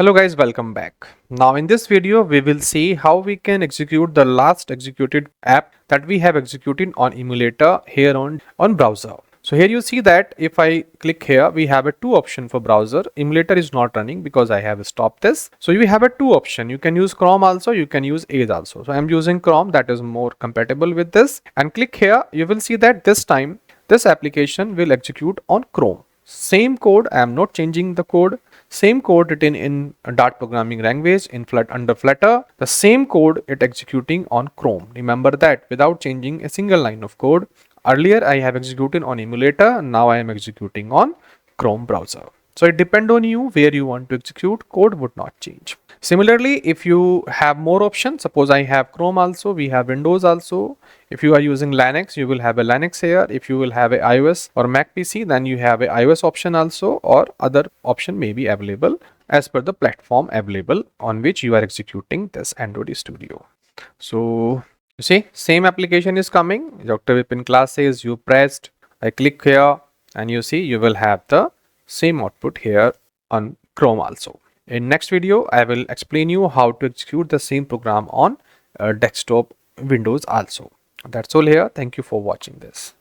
Hello guys, welcome back. Now in this video we will see how we can execute the last executed app that we have executed on emulator here on browser. So here you see that if I click here, we have a two option for browser. Emulator is not running because I have stopped this. So you have a two option. You can use Chrome also, you can use Edge also. So I'm using Chrome, that is more compatible with this. And click here, you will see that this time this application will execute on Chrome. Same code, I am not changing the code. Same code written in Dart programming language in under Flutter. The same code it executing on Chrome. Remember that without changing a single line of code. Earlier I have executed on emulator. Now I am executing on Chrome browser. So it depends on you where you want to execute. Code would not change. Similarly, if you have more options, suppose I have Chrome also, we have Windows also. If you are using Linux, you will have a Linux here. If you will have a iOS or Mac PC, then you have a iOS option also, or other option may be available as per the platform available on which you are executing this Android Studio. So you see, same application is coming. Dr. Vipin Clases, you pressed, I click here, and you see you will have the same output here on Chrome also. In next video, I will explain you how to execute the same program on desktop Windows also. That's all here. Thank you for watching this.